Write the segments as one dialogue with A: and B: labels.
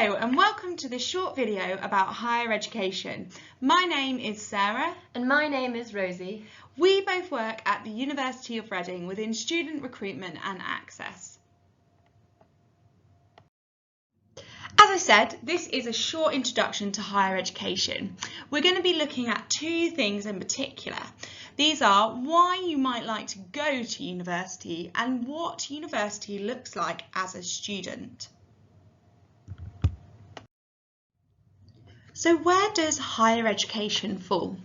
A: Hello and welcome to this short video about higher education. My name is Sarah.
B: And my name is Rosie.
A: We both work at the University of Reading within student recruitment and access. As I said, this is a short introduction to higher education. We're going to be looking at two things in particular. These are why you might like to go to university and what university looks like as a student. So where does higher education fall?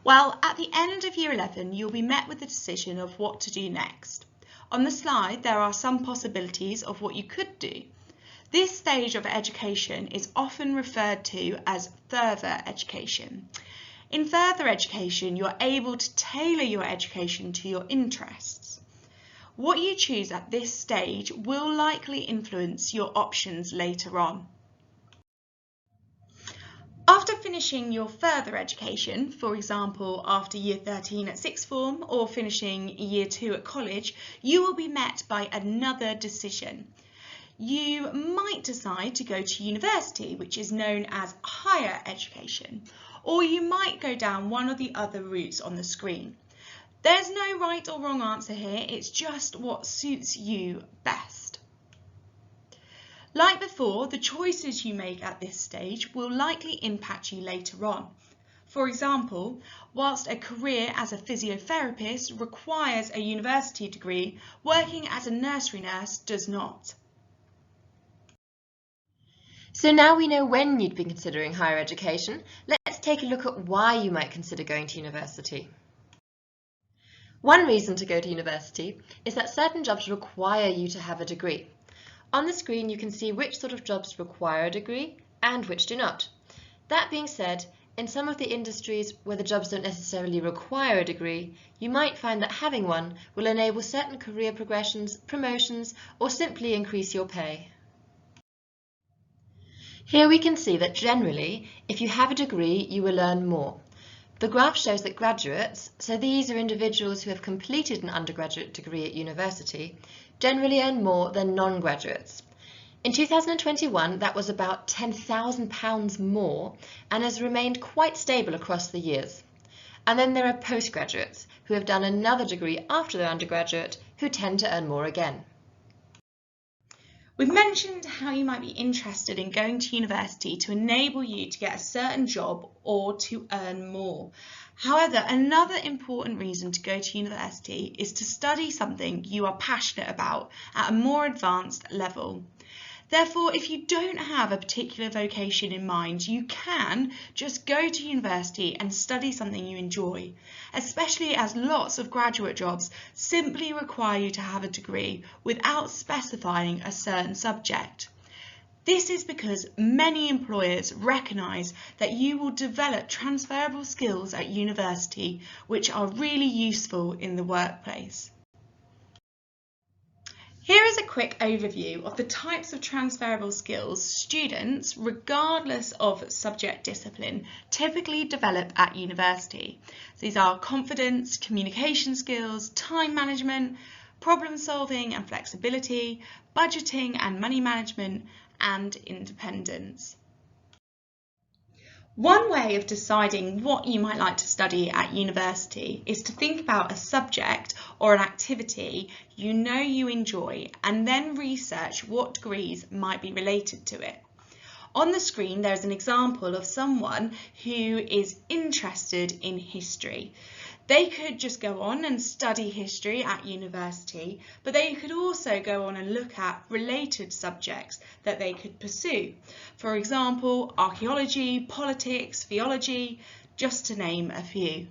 A: Well, at the end of year 11, you'll be met with the decision of what to do next. On the slide, there are some possibilities of what you could do. This stage of education is often referred to as further education. In further education, you're able to tailor your education to your interests. What you choose at this stage will likely influence your options later on. After finishing your further education, for example, after year 13 at sixth form or finishing year 2 at college, you will be met by another decision. You might decide to go to university, which is known as higher education, or you might go down one of the other routes on the screen. There's no right or wrong answer here, it's just what suits you best. Like before, the choices you make at this stage will likely impact you later on. For example, whilst a career as a physiotherapist requires a university degree, working as a nursery nurse does not.
B: So now we know when you'd be considering higher education, let's take a look at why you might consider going to university. One reason to go to university is that certain jobs require you to have a degree. On the screen you can see which sort of jobs require a degree and which do not. That being said, in some of the industries where the jobs don't necessarily require a degree, you might find that having one will enable certain career progressions, promotions, or simply increase your pay. Here we can see that generally, if you have a degree, you will earn more. The graph shows that graduates, so these are individuals who have completed an undergraduate degree at university, generally earn more than non-graduates. In 2021, that was about £10,000 more and has remained quite stable across the years. And then there are postgraduates who have done another degree after their undergraduate who tend to earn more again.
A: We've mentioned how you might be interested in going to university to enable you to get a certain job or to earn more. However, another important reason to go to university is to study something you are passionate about at a more advanced level. Therefore, if you don't have a particular vocation in mind, you can just go to university and study something you enjoy, especially as lots of graduate jobs simply require you to have a degree without specifying a certain subject. This is because many employers recognise that you will develop transferable skills at university which are really useful in the workplace. Here is a quick overview of the types of transferable skills students, regardless of subject discipline, typically develop at university. These are confidence, communication skills, time management, problem solving and flexibility, budgeting and money management, and independence. One way of deciding what you might like to study at university is to think about a subject or an activity you know you enjoy and then research what degrees might be related to it. On the screen there is an example of someone who is interested in history. They could just go on and study history at university, but they could also go on and look at related subjects that they could pursue. For example, archaeology, politics, theology, just to name a few.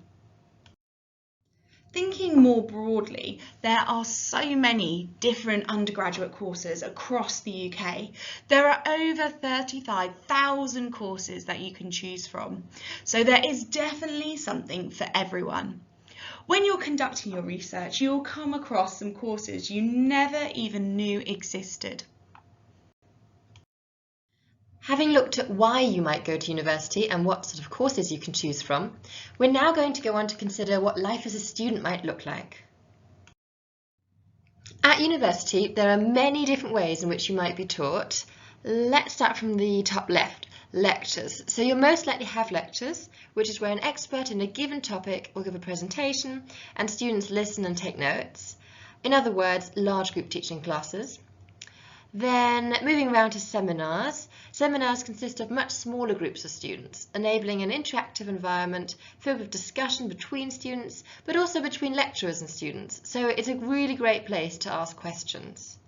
A: Thinking more broadly, there are so many different undergraduate courses across the UK. There are over 35,000 courses that you can choose from, so there is definitely something for everyone. When you're conducting your research, you'll come across some courses you never even knew existed.
B: Having looked at why you might go to university and what sort of courses you can choose from, we're now going to go on to consider what life as a student might look like. At university, there are many different ways in which you might be taught, Let's start from the top left, lectures. So you'll most likely have lectures, which is where an expert in a given topic will give a presentation and students listen and take notes. In other words, large group teaching classes. Then moving around to seminars. Seminars consist of much smaller groups of students, enabling an interactive environment filled with discussion between students, but also between lecturers and students. So it's a really great place to ask questions.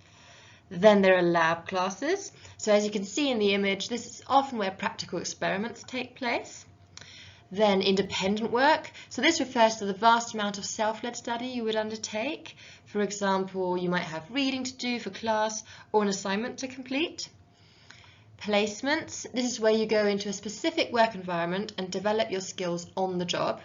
B: Then there are lab classes. So as you can see in the image, this is often where practical experiments take place. Then independent work. So this refers to the vast amount of self-led study you would undertake. For example, you might have reading to do for class or an assignment to complete. Placements. This is where you go into a specific work environment and develop your skills on the job.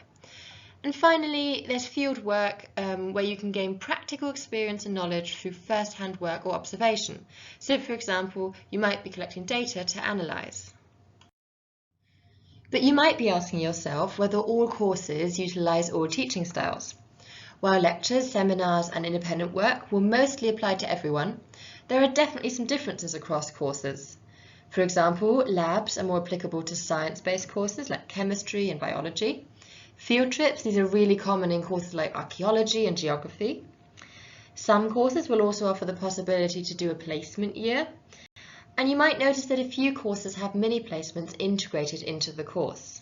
B: And finally, there's field work where you can gain practical experience and knowledge through first-hand work or observation. So, for example, you might be collecting data to analyse. But you might be asking yourself whether all courses utilise all teaching styles. While lectures, seminars and independent work will mostly apply to everyone, there are definitely some differences across courses. For example, labs are more applicable to science-based courses like chemistry and biology. Field trips, these are really common in courses like archaeology and geography. Some courses will also offer the possibility to do a placement year. And you might notice that a few courses have mini placements integrated into the course.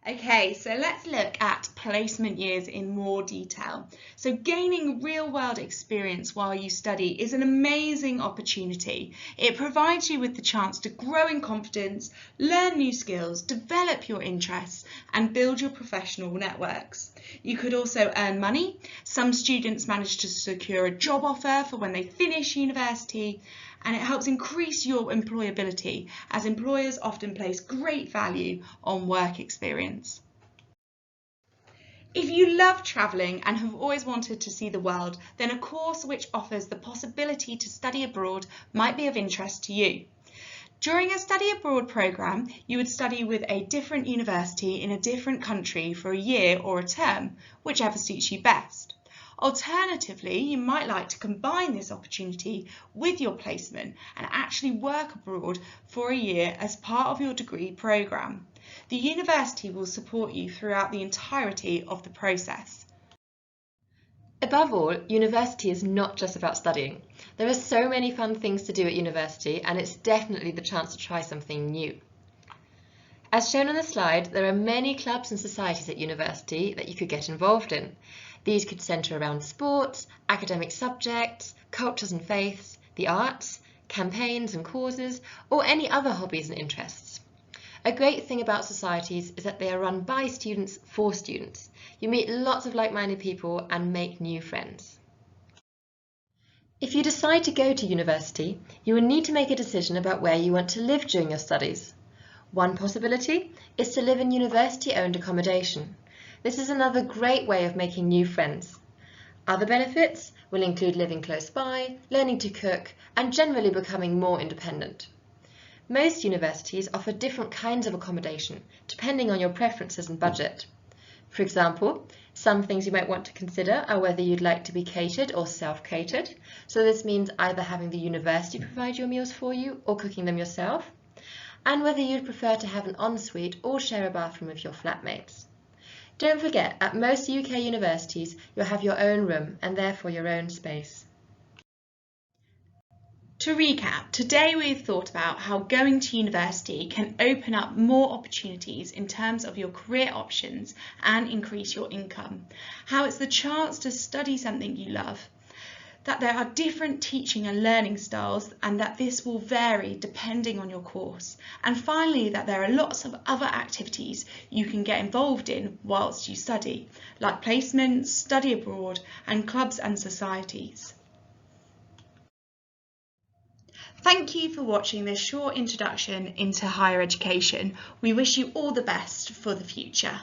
A: Okay, so let's look at placement years in more detail. So gaining real-world experience while you study is an amazing opportunity. It provides you with the chance to grow in confidence, learn new skills, develop your interests, and build your professional networks. You could also earn money. Some students manage to secure a job offer for when they finish university, and it helps increase your employability, as employers often place great value on work experience. If you love travelling and have always wanted to see the world, then a course which offers the possibility to study abroad might be of interest to you. During a study abroad programme, you would study with a different university in a different country for a year or a term, whichever suits you best. Alternatively, you might like to combine this opportunity with your placement and actually work abroad for a year as part of your degree programme. The university will support you throughout the entirety of the process.
B: Above all, university is not just about studying. There are so many fun things to do at university, and it's definitely the chance to try something new. As shown on the slide, there are many clubs and societies at university that you could get involved in. These could centre around sports, academic subjects, cultures and faiths, the arts, campaigns and causes, or any other hobbies and interests. A great thing about societies is that they are run by students for students. You meet lots of like-minded people and make new friends. If you decide to go to university, you will need to make a decision about where you want to live during your studies. One possibility is to live in university-owned accommodation. This is another great way of making new friends. Other benefits will include living close by, learning to cook, and generally becoming more independent. Most universities offer different kinds of accommodation, depending on your preferences and budget. For example, some things you might want to consider are whether you'd like to be catered or self-catered. So this means either having the university provide your meals for you or cooking them yourself, and whether you'd prefer to have an ensuite or share a bathroom with your flatmates. Don't forget, at most UK universities, you'll have your own room and therefore your own space.
A: To recap, today we've thought about how going to university can open up more opportunities in terms of your career options and increase your income, how it's the chance to study something you love, that there are different teaching and learning styles and that this will vary depending on your course, and finally that there are lots of other activities you can get involved in whilst you study, like placements, study abroad, and clubs and societies. Thank you for watching this short introduction into higher education. We wish you all the best for the future.